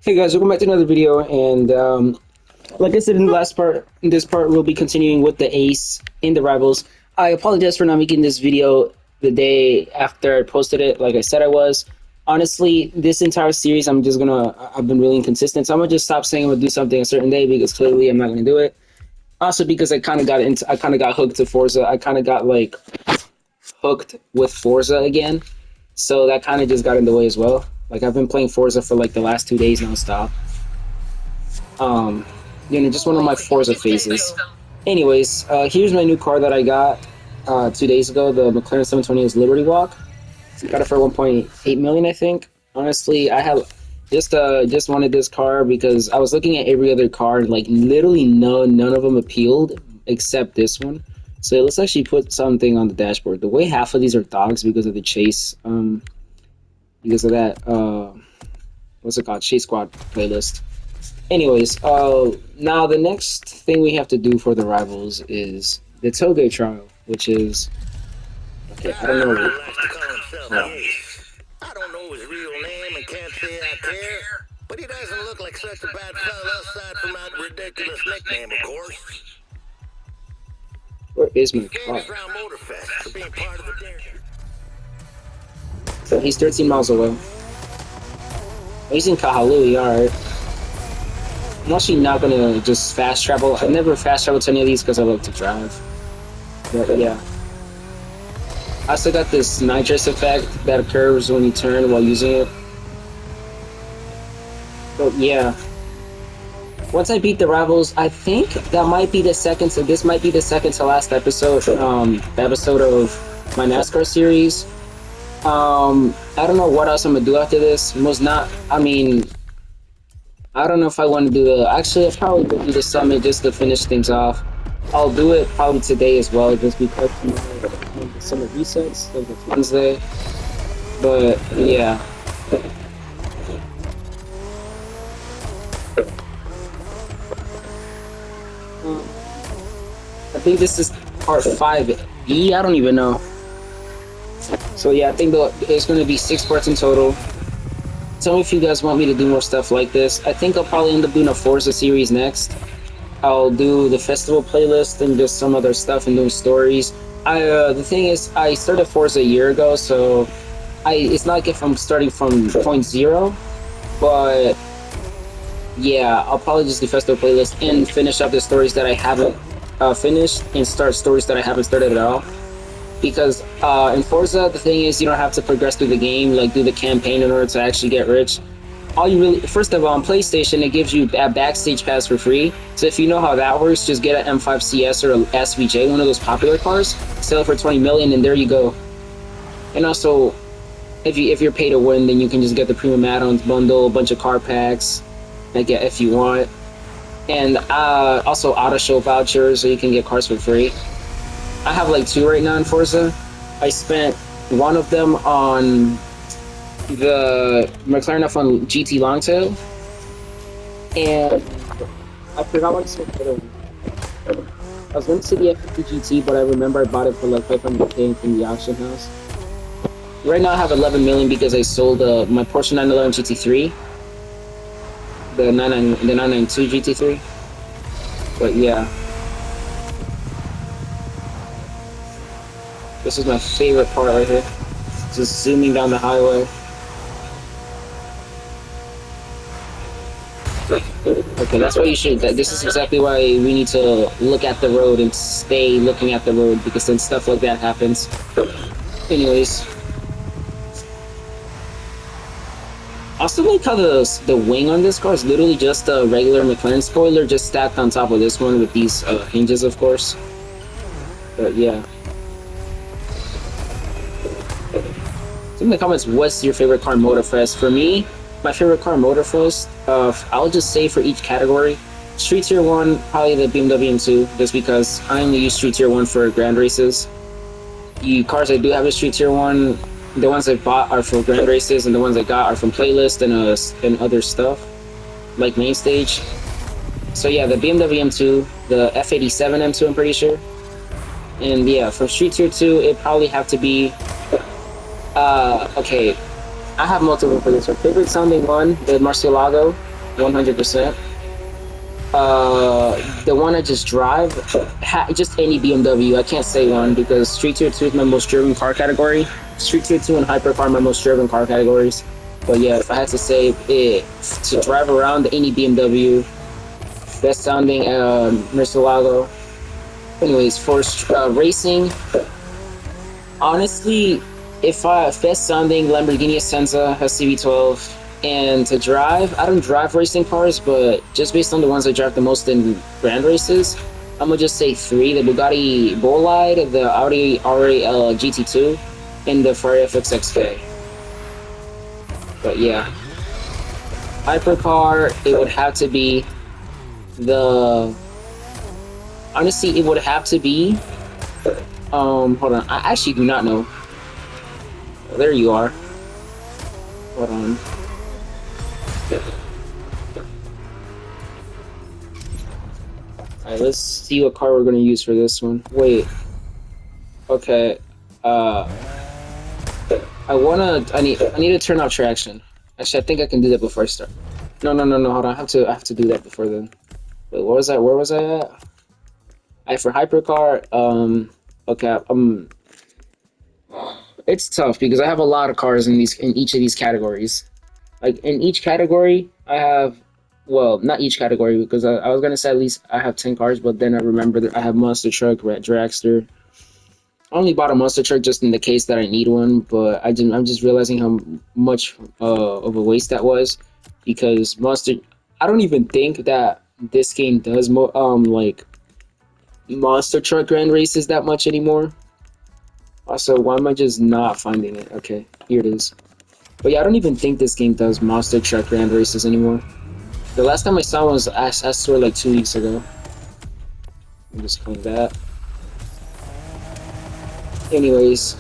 Hey guys, welcome back to another video. And like I said in the last part, in this part, we'll be continuing with the Ace in the Rivals. I apologize for not making this video the day after I posted it, like I said I was. Honestly, this entire series, I've been really inconsistent. So I'm gonna just stop saying I'm gonna do something a certain day because clearly I'm not gonna do it. Also, because I kind of got hooked to Forza. I kind of got like hooked with Forza again. So that kind of just got in the way as well. Like I've been playing Forza for like the last 2 days nonstop. Um, just one of my Forza phases. Anyways, here's my new car that I got 2 days ago. The McLaren 720S Liberty Walk. Got it for 1.8 million, I think. Honestly, I have just wanted this car because I was looking at every other car, like literally none of them appealed except this one. So let's actually put something on the dashboard. The way half of these are dogs because of the chase, because of that, what's it called? Chase Squad playlist. Anyways, now the next thing we have to do for the rivals is the Toge trial, which is okay. I don't know. I don't know his real name and can't say I care, but he doesn't look like such a bad fella aside from that ridiculous nickname, of course. Where is my car? For being part of the dare. So he's 13 miles away. He's in Kahalui, alright. I'm actually not gonna just fast travel. I never fast travel to any of these because I like to drive. But yeah. I also got this nitrous effect that occurs when you turn while using it. But yeah. Once I beat the rivals, I think that might be the second. So this might be the second to last episode. The episode of my NASCAR series. I don't know what else I'm gonna do after this. I don't know if I want to do the. Actually, I'll probably do the summit just to finish things off. I'll do it probably today as well, just because the summit resets, like it's Wednesday. But yeah. I think this is part 5E. I don't even know. So yeah, I think there's going to be 6 parts in total. Tell me if you guys want me to do more stuff like this. I think I'll probably end up doing a Forza series next. I'll do the festival playlist and just some other stuff and doing stories. The thing is, I started Forza a year ago, so it's not like if I'm starting from point zero, but yeah, I'll probably just do festival playlist and finish up the stories that I haven't finished and start stories that I haven't started at all. Because in Forza, the thing is, you don't have to progress through the game, like do the campaign in order to actually get rich. All you really, first of all, on PlayStation, it gives you a backstage pass for free. So if you know how that works, just get an M5 CS or a SVJ, one of those popular cars, sell it for 20 million, and there you go. And also, if you're pay to win, then you can just get the premium add-ons bundle, a bunch of car packs, like if you want, and also auto show vouchers, so you can get cars for free. I have like 2 right now in Forza. I spent one of them on the McLaren F1 GT Longtail, and I forgot what I spent the other one. I was going to say the F50 GT, but I remember I bought it for like 500k from the auction house. Right now I have 11 million because I sold my Porsche 911 GT3, the 992 GT3. But yeah. This is my favorite part right here. Just zooming down the highway. Okay, that's what you should. This is exactly why we need to look at the road and stay looking at the road, because then stuff like that happens. Anyways. I also like how the wing on this car is literally just a regular McLaren spoiler, just stacked on top of this one with these hinges, of course. But yeah. In the comments, what's your favorite car in Motorfest? For me, my favorite car in Motorfest, I'll just say for each category. Street Tier 1, probably the BMW M2, just because I only use Street Tier 1 for grand races. The cars I do have a Street Tier 1, the ones I bought are for grand races, and the ones I got are from playlist and other stuff, like main stage. So yeah, the BMW M2, the F87 M2, I'm pretty sure. And yeah, for Street Tier 2, it'd probably have to be okay, I have multiple for this one. Favorite sounding one, the Murcielago. 100%. The one I just drive, just any BMW. I can't say one because Street Tier 2 is my most driven car category. Street Tier 2 and Hypercar are my most driven car categories. But yeah, if I had to say it to drive around any BMW, best sounding Murcielago. Anyways, for racing, honestly, if I best sounding Lamborghini Essenza has CB12, and to drive, I don't drive racing cars, but just based on the ones I drive the most in grand races, I'm gonna just say three: the Bugatti Bolide, the Audi RAL GT2, and the Ferrari FXXK. But yeah, hypercar, it would have to be the. Honestly, it would have to be. Hold on. I actually do not know. Oh, there you are. Hold on. Alright, let's see what car we're gonna use for this one. Wait. Okay. I need to turn off traction. Actually, I think I can do that before I start. No, hold on. I have to do that before then. Wait, what was that? Where was I at? For hypercar, okay, it's tough because I have a lot of cars in each of these categories. Like in each category, I have, well, not each category because I was gonna say at least I have 10 cars, but then I remember that I have monster truck, red dragster. I only bought a monster truck just in the case that I need one, but I'm just realizing how much of a waste that was because monster. I don't even think that this game does like monster truck grand races that much anymore. Also, why am I just not finding it? Okay, here it is. But yeah, I don't even think this game does monster truck grand races anymore. The last time I saw one was I swear like 2 weeks ago. I'm just clean that. Anyways,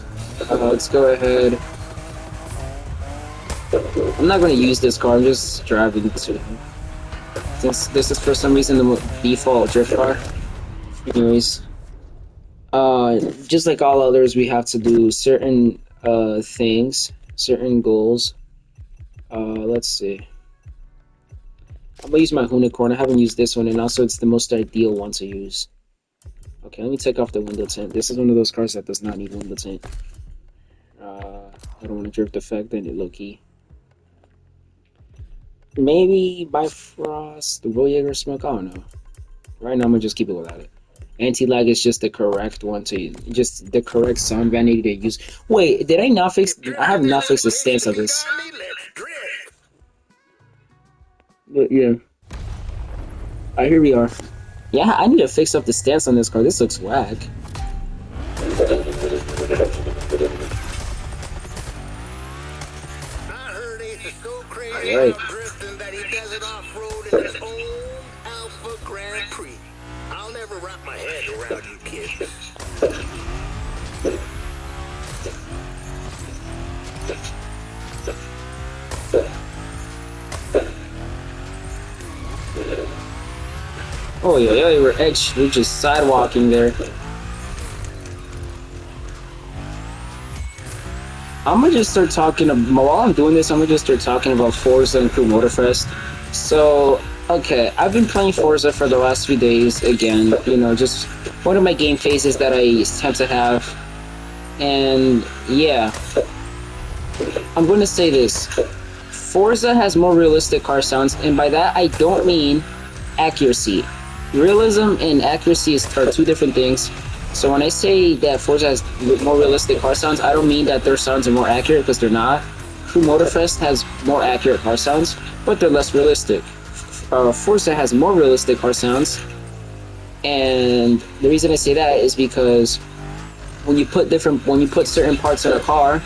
let's go ahead. I'm not going to use this car, I'm just driving to, since this is for some reason the default drift car. Anyways, just like all others, we have to do certain things, certain goals. Let's see. I'm gonna use my unicorn. I haven't used this one, and also it's the most ideal one to use. Okay, let me take off the window tint. This is one of those cars that does not need window tint. I don't want to drift effect, then it low key. Maybe Bifrost, the Royal Smoke. I don't know. Right now, I'm gonna just keep it without it. Anti-lag is just the correct one to use. Just the correct sound vanity to use. Wait, did I not fix? I have not fixed the stance of this. But yeah. Alright, here we are. Yeah, I need to fix up the stance on this car. This looks whack. Alright. I'll never wrap my head around you kids. Oh yeah, we're just sidewalking there. I'm gonna just start talking while I'm doing this. I'm gonna just start talking about Forza and Crew Motorfest. So, okay, I've been playing Forza for the last few days again. You know, just one of my game phases that I tend to have. And yeah, I'm gonna say this: Forza has more realistic car sounds, and by that I don't mean accuracy. Realism and accuracy are two different things. So when I say that Forza has more realistic car sounds, I don't mean that their sounds are more accurate, because they're not. Crew Motorfest has more accurate car sounds, but they're less realistic. Forza has more realistic car sounds, and the reason I say that is because when you put certain parts in a car,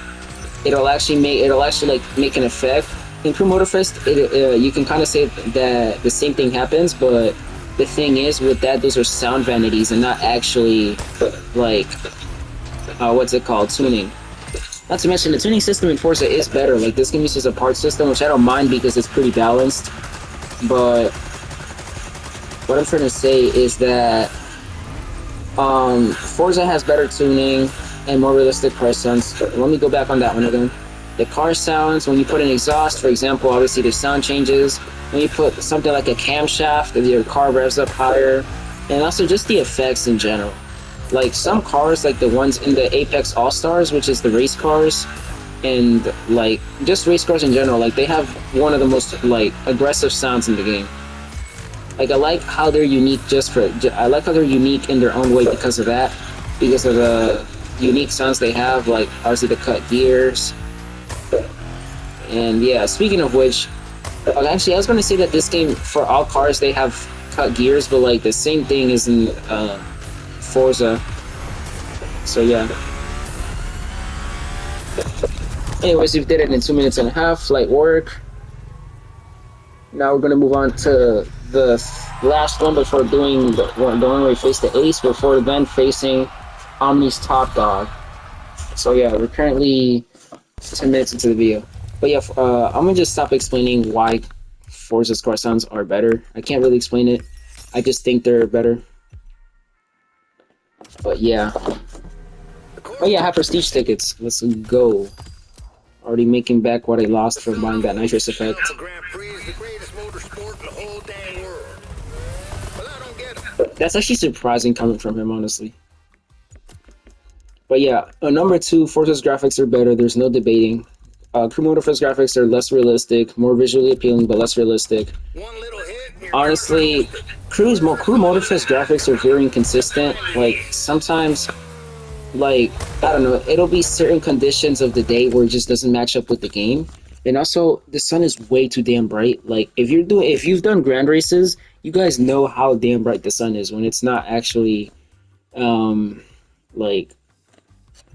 it'll actually make an effect. In Crew Motorfest, you can kind of say that the same thing happens, but the thing is, with that, those are sound vanities and not actually, like, what's it called, tuning. Not to mention, the tuning system in Forza is better. Like, this game uses a part system, which I don't mind because it's pretty balanced. But what I'm trying to say is that Forza has better tuning and more realistic car sounds. Let me go back on that one again. the car sounds. When you put an exhaust, for example, obviously the sound changes. When you put something like a camshaft, your car revs up higher, and also just the effects in general. Like some cars, like the ones in the Apex All Stars, which is the race cars, and like just race cars in general, like they have one of the most like aggressive sounds in the game. Like I like how they're unique I like how they're unique in their own way because of that, because of the unique sounds they have, like obviously the cut gears. And yeah, speaking of which, actually I was gonna say that this game for all cars they have cut gears, but like the same thing is in Forza. So yeah. Anyways, we did it in 2 minutes and a half, light work. Now we're gonna move on to the last one before doing the one where we face the ace, before then facing Omni's top dog. So yeah, we're currently 10 minutes into the video. But yeah, I'm gonna just stop explaining why Forza's car sounds are better. I can't really explain it. I just think they're better. But yeah. Oh yeah, I have prestige tickets. Let's go. Already making back what I lost from buying that nitrous effect. Grand Prix is the greatest motorsport in the whole dang world. Well, I don't get it. That's actually surprising coming from him, honestly. But yeah, number 2, Forza's graphics are better. There's no debating. Crew Motorfest graphics are less realistic, more visually appealing, but less realistic. One little hit. Honestly, Crew Motorfest graphics are very inconsistent. Like sometimes, like I don't know, it'll be certain conditions of the day where it just doesn't match up with the game. And also, the sun is way too damn bright. Like if you've done grand races, you guys know how damn bright the sun is when it's not actually, like.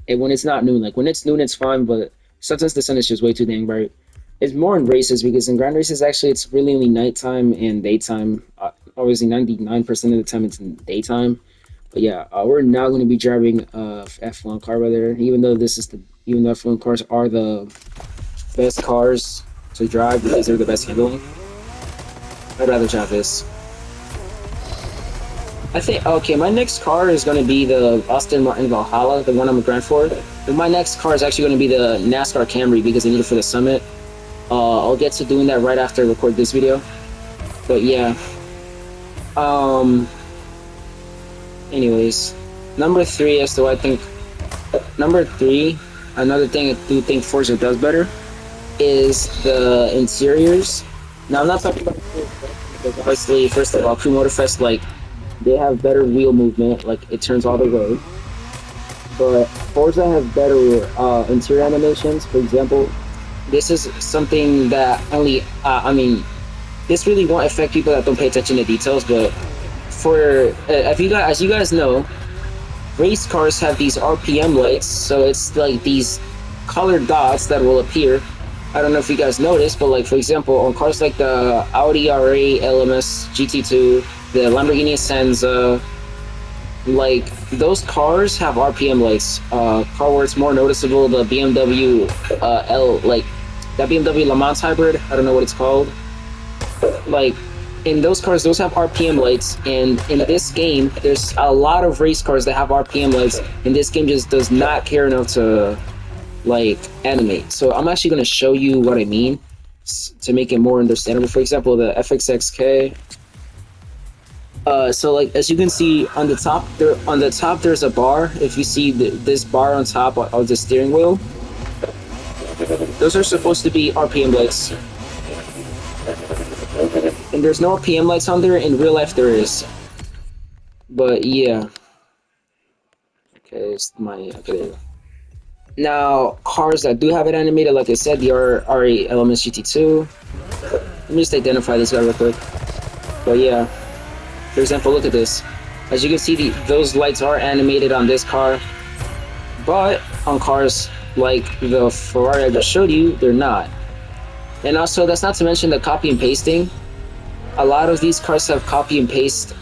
And when it's not noon, like when it's noon, it's fine, but sometimes the sun is just way too dang bright. It's more in races because in grand races, actually, it's really only nighttime and daytime. Obviously, 99% of the time it's in daytime. But yeah, we're now going to be driving F1 car by there. Even though F1 cars are the best cars to drive because they're the best handling, I'd rather drive this. I think, okay, my next car is going to be the Aston Martin Valhalla, the one I'm a grant for. And my next car is actually going to be the NASCAR Camry because I need it for the summit. I'll get to doing that right after I record this video. But yeah. Anyways, number 3 as to what I think. Number 3, another thing I do think Forza does better is the interiors. Now, I'm not talking about because obviously, first of all, Crew Motorfest, like, they have better wheel movement, like it turns all the way. But Forza has better interior animations. For example, this is something that only, this really won't affect people that don't pay attention to details. But for as you guys know, race cars have these RPM lights, so it's like these colored dots that will appear. I don't know if you guys noticed, but like for example, on cars like the Audi R8 LMS GT2, the Lamborghini Henson'S, like those cars have RPM lights. Car where it's more noticeable, the BMW that BMW Le Mans hybrid. I don't know what it's called. Like in those cars, those have RPM lights, and in this game, there's a lot of race cars that have RPM lights, and this game just does not care enough to like animate. So I'm actually going to show you what I mean to make it more understandable. For example, the FXXK. So like as you can see on the top there's a bar. If you see this bar on top of the steering wheel, those are supposed to be RPM lights. And there's no RPM lights on there. In real life there is. But yeah. Okay, okay, there you go. Now, cars that do have it animated, like I said, the R8 LMS GT2. Let me just identify this guy real quick. But yeah. For example, look at this. As you can see, those lights are animated on this car, but on cars like the Ferrari I just showed you, they're not. And also, that's not to mention the copy and pasting. A lot of these cars have copy and paste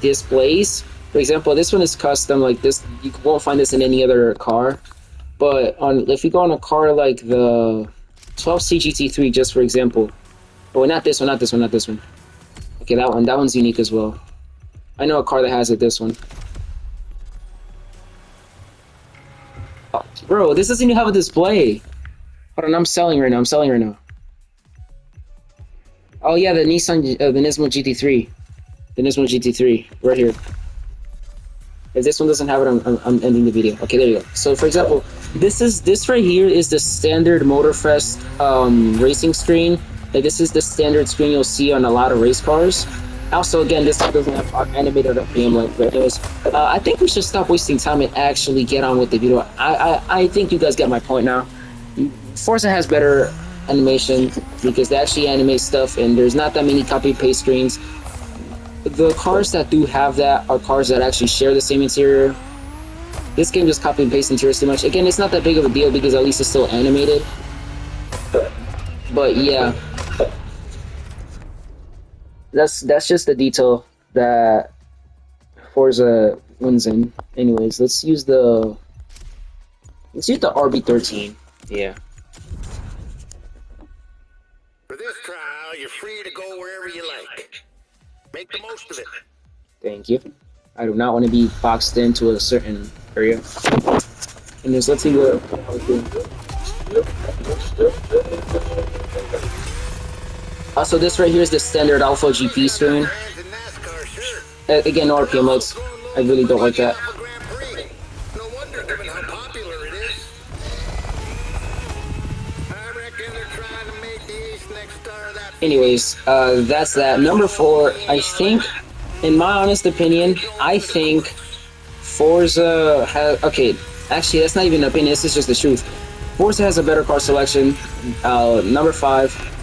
displays. For example, this one is custom, like this. You won't find this in any other car. But if you go on a car like the 12C GT3, just for example, oh, not this one. Okay, that one's unique as well. I know a car that has it, this one. Oh, bro, this doesn't even have a display. Hold on, I'm selling right now. I'm selling right now. Oh yeah, the Nismo GT3, the Nismo GT3, right here. If this one doesn't have it, I'm ending the video. Okay, there you go. So for example, this right here is the standard Motorfest racing screen. Like this is the standard screen you'll see on a lot of race cars. Also, again, this one doesn't have animated game like videos. I think we should stop wasting time and actually get on with the video. I think you guys get my point now. Forza has better animation because they actually animate stuff, and there's not that many copy paste screens. The cars that do have that are cars that actually share the same interior. This game just copy and paste interiors too much. Again, it's not that big of a deal because at least it's still animated. But yeah, that's just the detail that Forza wins in. Anyways, let's use the RB13. Yeah. For this trial, you're free to go wherever you like. Make the most of it. Thank you. I do not want to be boxed into a certain area. And let's see what. Also, this right here is the standard Alpha GP screen. Again, no RPM modes. I really don't like that. No wonder, given how popular it is. I reckon they're trying to make the ace next star of that. Anyways, that's that. Number 4, I think, in my honest opinion, I think Forza has... Okay, actually, that's not even an opinion, this is just the truth. Forza has a better car selection. Number 5.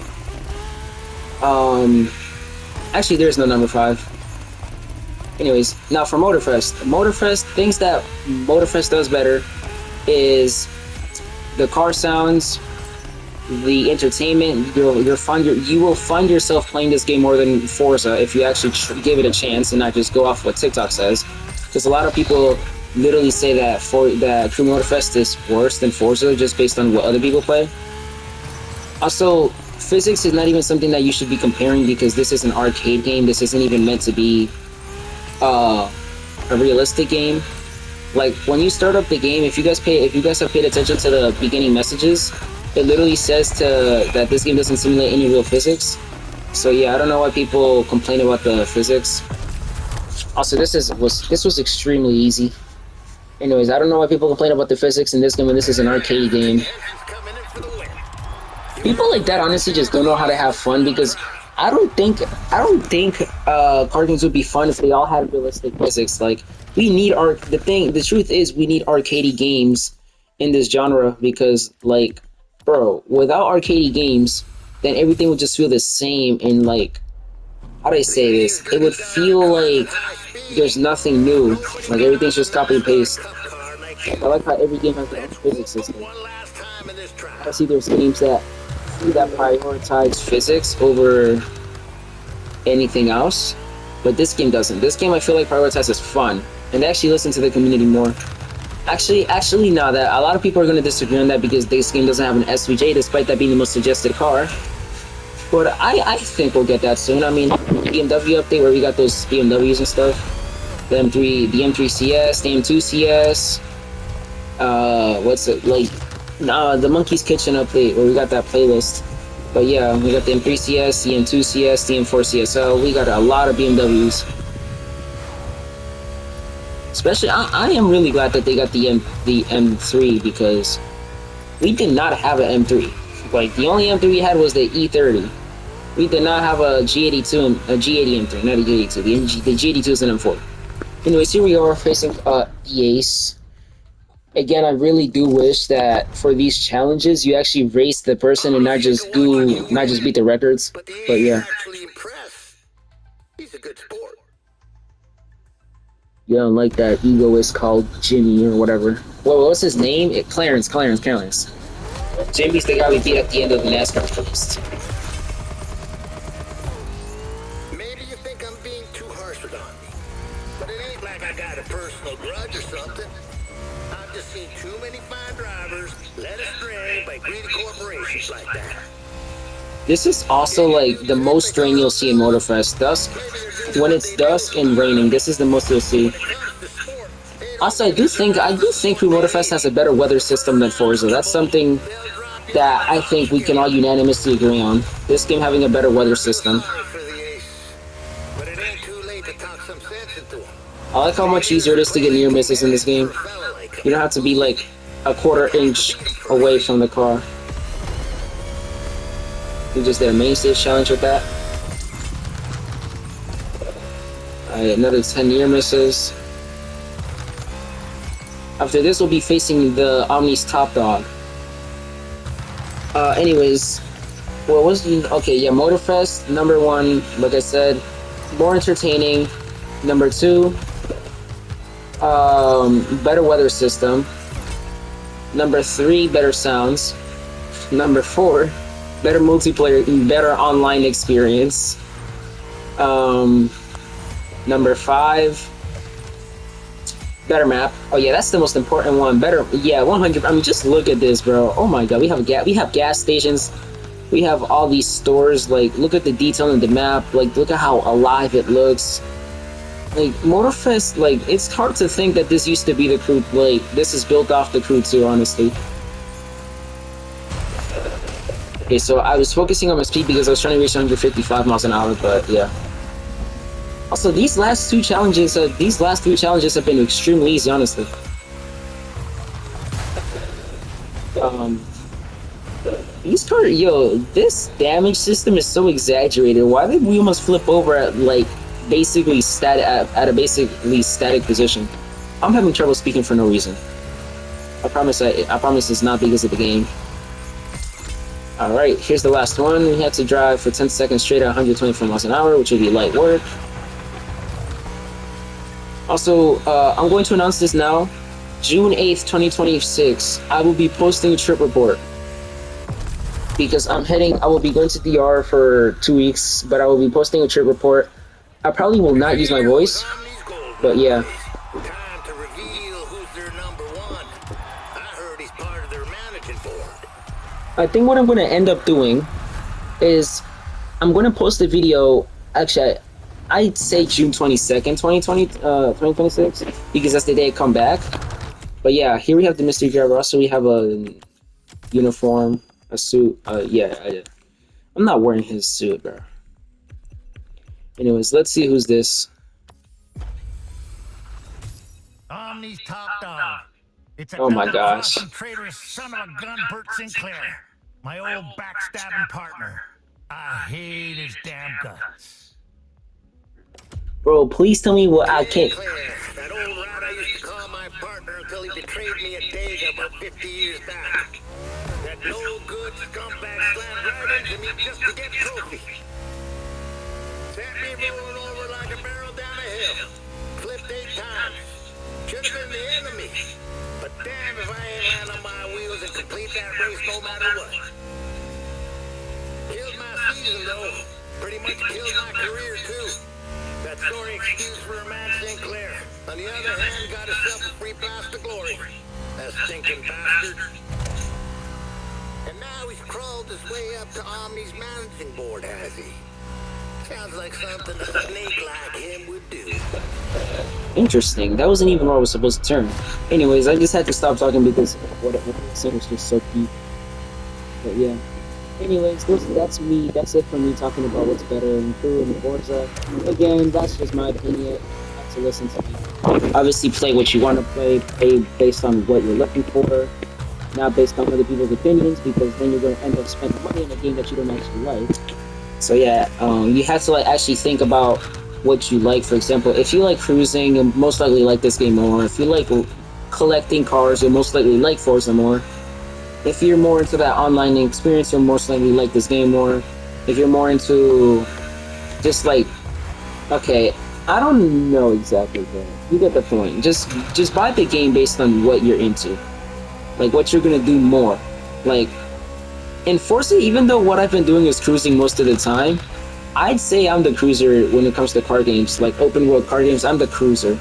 Actually, there's no number 5. Anyways, now for Motorfest, things that Motorfest does better is the car sounds, the entertainment. You will find yourself playing this game more than Forza if you actually give it a chance and not just go off what TikTok says. Because a lot of people literally say that Crew Motorfest is worse than Forza just based on what other people play. Also, physics is not even something that you should be comparing because this is an arcade game. This isn't even meant to be a realistic game. Like when you start up the game, if you guys have paid attention to the beginning messages, it literally says that this game doesn't simulate any real physics. So yeah, I don't know why people complain about the physics. Also, this was extremely easy. Anyways, I don't know why people complain about the physics in this game when this is an arcade game. People like that honestly just don't know how to have fun because I don't think cartoons would be fun if they all had realistic physics. Like we need the truth is we need arcadey games in this genre because like bro, without arcadey games, then everything would just feel the same and like how do I say this? It would feel like there's nothing new. Like everything's just copy and paste. I like how every game has their own physics system. I see there's games that prioritize physics over anything else, but this game doesn't. This game I feel like prioritizes fun and they actually listen to the community more. Actually, no, that a lot of people are going to disagree on that because this game doesn't have an SVJ despite that being the most suggested car. But I think we'll get that soon. I mean, the BMW update where we got those BMWs and stuff, the M3 CS, the M2 CS, what's it like? Nah, the Monkey's Kitchen update where we got that playlist. But yeah, we got the M3 CS, the M2 CS, the M4 CSL. We got a lot of BMWs. Especially, I am really glad that they got the M3 because we did not have an M3. Like the only M3 we had was the E30. We did not have a G82 and a G80 M3, not a G82. The G82 is an M4. Anyways, here we are facing the Ace. Again, I really do wish that for these challenges you actually race the person and not just beat the records. But yeah. He's a good sport. You don't like that egoist called Jimmy or whatever. Well, what's his name? Clarence. Jimmy's the guy we beat at the end of the NASCAR list. Maybe you think I'm being too harsh with Andy, but it ain't like I got a personal grudge or something. I've just seen too many fine drivers led astray by greedy corporations like that. This is also like the most rain you'll see in Motorfest. Dusk, when it's dusk and raining, this is the most you'll see. Also, I do think Crew Motorfest has a better weather system than Forza. That's something that I think we can all unanimously agree on. This game having a better weather system. Sorry for the ace, but it ain't too late to talk some sense into him. I like how much easier it is to get near misses in this game. You don't have to be like a quarter-inch away from the car. You just did a main stage challenge with that. Alright, another 10 near misses. After this, we'll be facing the Omni's top dog. Anyways, what was the... Okay, yeah, Motorfest, number 1, like I said, more entertaining. Number 2, better weather system. Number 3, better sounds. Number 4, better multiplayer, better online experience. Number 5, better map. Oh yeah, that's the most important one. Better, yeah, 100. I mean, just look at this, bro. Oh my god, we have gas stations. We have all these stores. Like, look at the detail in the map. Like, look at how alive it looks. Like, Motorfest, like, it's hard to think that this used to be the Crew. Like, this is built off the Crew 2, honestly. Okay, so I was focusing on my speed because I was trying to reach 155 miles an hour, but yeah. Also, these last 3 challenges have been extremely easy, honestly. These cars, yo, this damage system is so exaggerated. Why did we almost flip over at like basically at a basically static position? I'm having trouble speaking for no reason. I promise it's not because of the game. Alright, here's the last one. We had to drive for 10 seconds straight at 124 miles an hour, which would be light work. Also, I'm going to announce this now. June 8th, 2026, I will be posting a trip report. Because I will be going to DR for 2 weeks, but I will be posting a trip report. I probably will not use my voice, but yeah. Time to reveal who's their number 1. I heard he's part of their managing board. I think what I'm going to end up doing is I'm going to post a video. Actually, I'd say June 22nd, 2026, because that's the day I come back. But yeah, here we have the mystery driver. Also, we have a uniform, a suit. Yeah, I'm not wearing his suit, bro. Anyways, let's see who's this. Omni's top dog. It's Oh my gosh. traitorous son of a gun, Bert Sinclair. My old backstabbing partner. I hate his damn guts. Bro, please tell me what I can't... That old rat I used to call my partner until he betrayed me at Dega about 50 years back. That no-good scumbag slammed right into me just to get trophy. Sent me rolling over like a barrel down a hill. Flipped 8 times. Should have been the enemy. But damn if I ain't land on my wheels and complete that race no matter what. Killed my season though. Pretty much killed my career too. That sorry excuse for a man Sinclair. On the other hand, got himself a free pass to glory. That stinking bastard. And now he's crawled his way up to Omni's managing board, has he? Sounds like something a snake like him would do. Interesting. That wasn't even where I was supposed to turn. Anyways, I just had to stop talking because what I said was just so deep. But yeah. Anyways, that's me. That's it for me talking about what's better in Crew and Forza. Again, that's just my opinion. You have to listen to me. Obviously, play what you want to play based on what you're looking for, not based on other people's opinions, because then you're going to end up spending money in a game that you don't actually like. So yeah, you have to like actually think about what you like. For example, if you like cruising, you'll most likely like this game more. If you like collecting cars, you'll most likely like Forza more. If you're more into that online experience, you'll most likely like this game more. If you're more into just like, okay, I don't know exactly, but you get the point. Just buy the game based on what you're into, like what you're gonna do more. Like in Forza, even though what I've been doing is cruising most of the time, I'd say I'm the cruiser when it comes to car games, like open world car games. I'm the cruiser.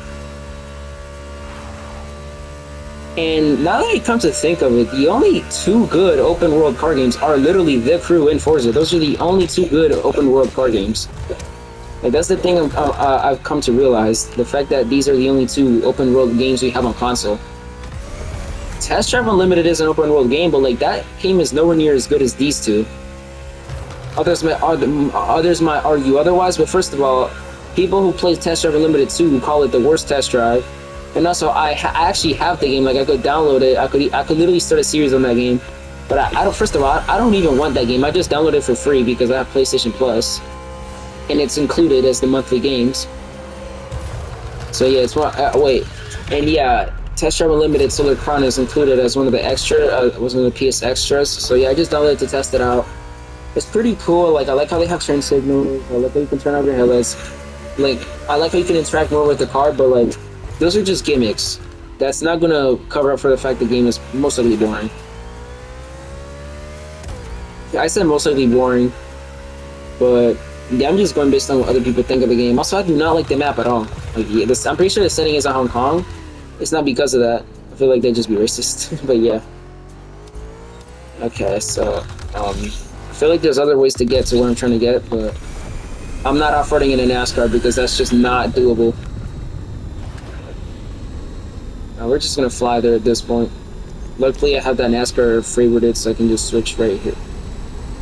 And now that I come to think of it, the only 2 good open world car games are literally The Crew and Forza. Those are the only 2 good open world car games. Like that's the thing I've come to realize, the fact that these are the only 2 open world games we have on console. Test Drive Unlimited is an open world game, but like that game is nowhere near as good as these two. Others might argue otherwise, but first of all, people who play Test Drive Unlimited 2 call it the worst test drive. And also, I actually have the game. Like I could download it. I could literally start a series on that game. But I don't. First of all, I don't even want that game. I just downloaded it for free because I have PlayStation Plus, and it's included as the monthly games. So yeah, it's wait, and yeah, Test Drive Unlimited Solar Crown is included as one of the was one of the PS extras. So yeah, I just downloaded it to test it out. It's pretty cool. Like I like how they have turn signals. I like how you can turn off your headlights. Like I like how you can interact more with the car, but like those are just gimmicks. That's not gonna cover up for the fact the game is most likely boring. I said most likely boring, but yeah, I'm just going based on what other people think of the game. Also, I do not like the map at all. Like, yeah, I'm pretty sure the setting is in Hong Kong. It's not because of that. I feel like they'd just be racist, but yeah. Okay, so I feel like there's other ways to get to where I'm trying to get, but I'm not off-roading in a NASCAR because that's just not doable. We're just gonna fly there at this point. Luckily, I have that NASCAR favorited, so I can just switch right here.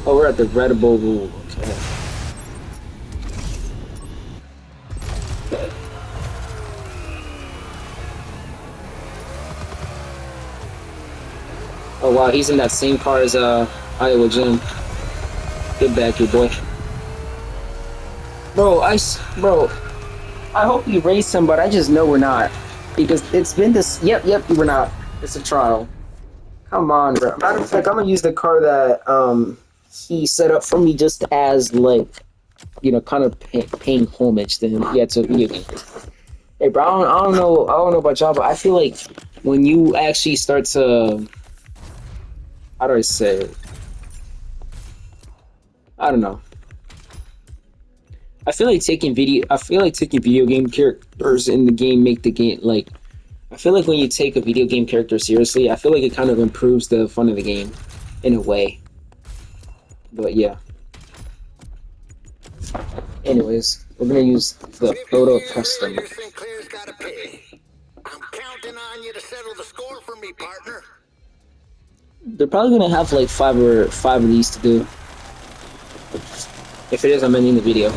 Oh, we're at the Red Bull rule. Okay. Oh wow, he's in that same car as Iowa Jim. Get back here, boy. Bro, I hope you race him, but I just know we're not. Because it's been this, yep, we're not. It's a trial. Come on, bro. Matter of fact, I'm gonna use the car that, he set up for me just as, like, you know, kind of paying homage to him. Yeah, it's a video game. Hey, bro, I don't know about y'all, but I feel like when you actually start to, how do I say it? I don't know. I feel like taking video game characters in the game make the game like. I feel like when you take a video game character seriously, I feel like it kind of improves the fun of the game, in a way. But yeah. Anyways, we're gonna use the Proto Custom. Sinclair's gotta pay. I'm counting on you to settle the score for me, partner. They're probably gonna have like five of these to do. If it is, I'm ending the video.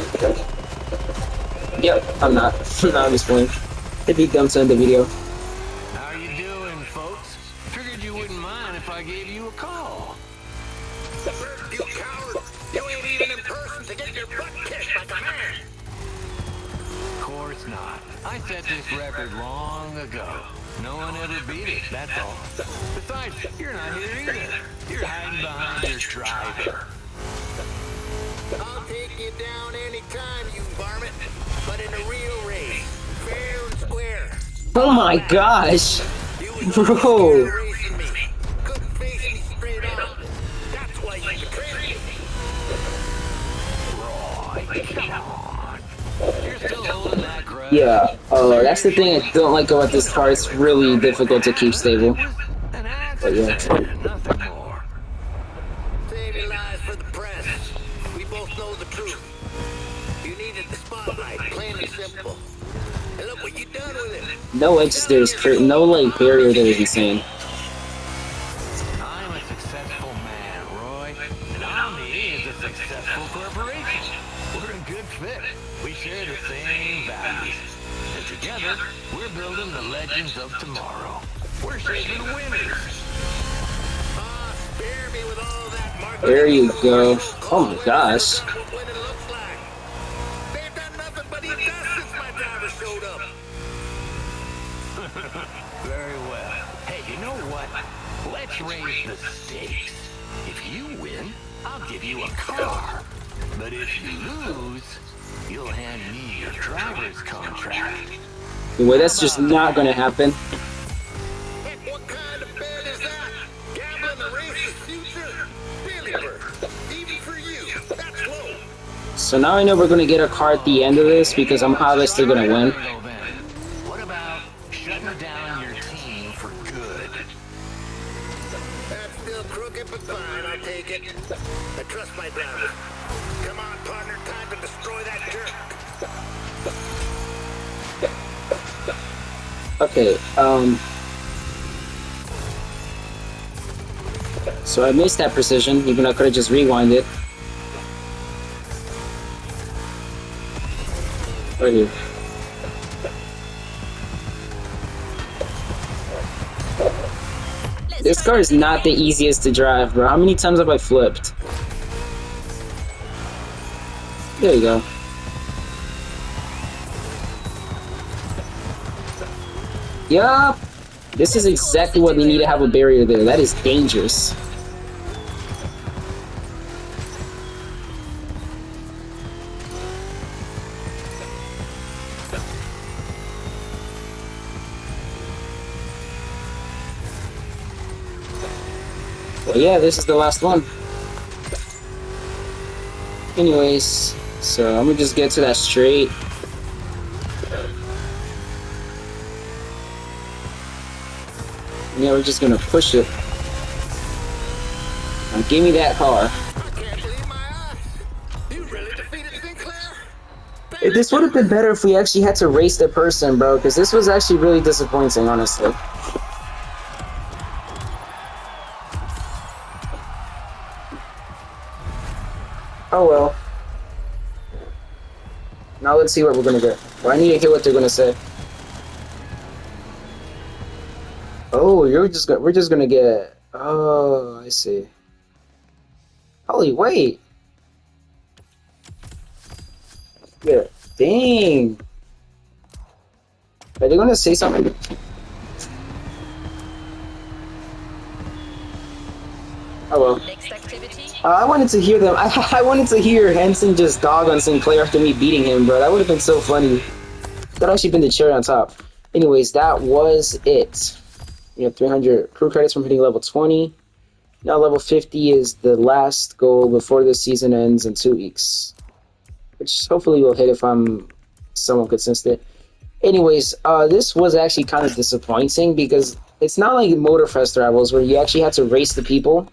Yep, I'm not. No, I'm just playing. It'd be dumb to end the video. How you doing, folks? Figured you wouldn't mind if I gave you a call. You coward! You ain't even in person to get your butt kicked like a man! Of course not. I set this record long ago. No one ever beat it, that's all. Besides, you're not here either. You're hiding behind your driver. I'll take you down anytime, you varmint. But in a real race, fair and square. Oh my gosh, You bro! racing me. Couldn't face me straight on. That's why you betrayed me. Roy, come on. You're still holding that grudge. Yeah. That's the thing I don't like about this car. It's really difficult to keep stable. An But yeah. accident, nothing more. Save your lies for the press. We both know the truth. You needed the spotlight, plain and simple. And look what you done with it. No edges there is no like barrier there is insane. I'm a successful man, Roy, and Omni is a successful corporation. We're a good fit. We share the same values. And together, we're building the legends of tomorrow. We're shaping winners. Spare me with all that marketing. There you go. Oh my gosh. What it looks like. They've done nothing but eat dust since my driver showed up. Very well. Hey, you know what? Let's raise the stakes. If you win, I'll give you a car. But if you lose, you'll hand me your driver's contract. Anyway, that's just not gonna happen. Heck, what kind of bet is that? Gambling the race's future? Billy Bird. Even for you, that's low. So now I know we're gonna get a car at the end of this because I'm obviously gonna win. Well then, what about shutting down your team for good? That's still crooked, but fine, I'll take it. I trust my driver. Come on, partner, time to destroy that jerk. Okay, So I missed that precision, even though I could have just rewinded. Right here. This car is not the easiest to drive, bro. How many times have I flipped? There you go. Yup. This is exactly what we need to have a barrier there. That is dangerous. Well, yeah, this is the last one. Anyways, so I'm gonna just get to that straight. Yeah, we're just gonna push it. Now, give me that car. I can't believe my eyes. You really defeated Sinclair? This would have been better if we actually had to race the person, bro, because this was actually really disappointing, honestly. Oh well. Now let's see what we're gonna get. Well, I need to hear what they're gonna say. Oh, we're just gonna get. Oh, I see. Holy wait. Yeah. Dang. Are they gonna say something? Oh well. Next activity. I wanted to hear them. I wanted to hear Henson just dog on Sinclair after me beating him, bro. That would have been so funny. That actually been the cherry on top. Anyways, that was it. You have 300 crew credits from hitting level 20. Now level 50 is the last goal before the season ends in 2 weeks. Which hopefully we'll hit if I'm somewhat consistent. Anyways, this was actually kind of disappointing because it's not like Motorfest rivals where you actually had to race the people.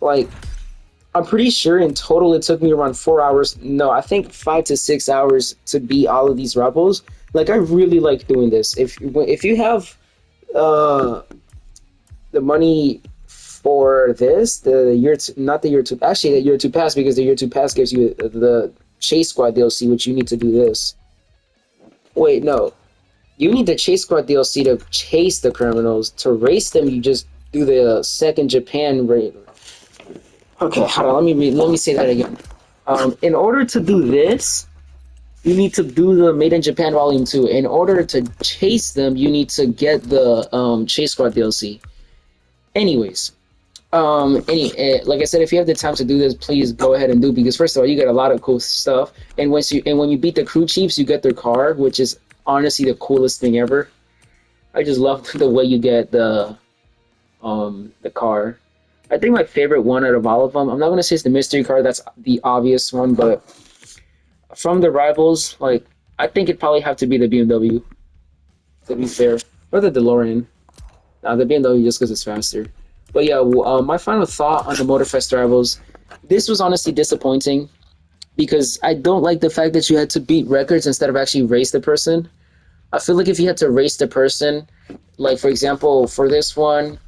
Like, I'm pretty sure in total it took me around 4 hours. No, I think 5 to 6 hours to beat all of these rebels. Like, I really like doing this. If you have the money for this, the year two, actually the year 2 pass, because the year 2 pass gives you the Chase Squad DLC, which you need to do this. Wait, no. You need the Chase Squad DLC to chase the criminals. To race them, you just do the second Japan raid. Okay, hold on. Let me say that again. In order to do this, you need to do the Made in Japan Volume 2. In order to chase them, you need to get the Chase Squad DLC. Anyways, like I said, if you have the time to do this, please go ahead and do, because first of all, you get a lot of cool stuff, and when you beat the crew chiefs, you get their car, which is honestly the coolest thing ever. I just love the way you get the car. I think my favorite one out of all of them, I'm not gonna say it's the mystery car, that's the obvious one, but from the rivals, like, I think it'd probably have to be the BMW, to be fair, or the DeLorean. The BMW just because it's faster. But yeah, my final thought on the Motorfest rivals, this was honestly disappointing because I don't like the fact that you had to beat records instead of actually race the person. I feel like if you had to race the person, like for example, for this one,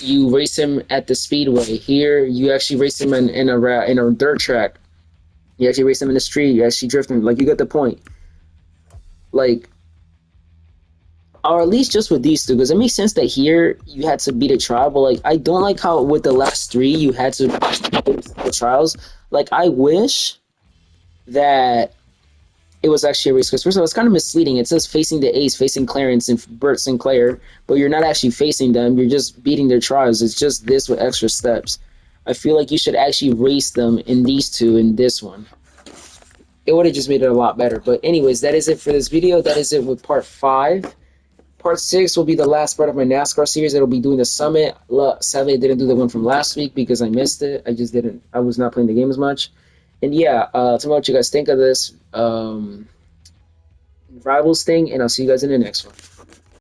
you race him at the speedway. Here, you actually race him in a dirt track. You actually race him in the street. You actually drift him. Like, you get the point. Like, or at least just with these two, because it makes sense that here you had to beat a trial, but like, I don't like how with the last 3 you had to beat the trials. Like, I wish that it was actually a race, because first of all, it's kind of misleading. It says facing the Ace, facing Clarence and Burt Sinclair, but you're not actually facing them. You're just beating their trials. It's just this with extra steps. I feel like you should actually race them in these two in this one. It would have just made it a lot better. But anyways, that is it for this video. That is it with part 5. Part 6 will be the last part of my NASCAR series. It'll be doing the summit. Sadly, I didn't do the one from last week because I missed it. I was not playing the game as much. And yeah, tell me what you guys think of this Rivals thing, and I'll see you guys in the next one.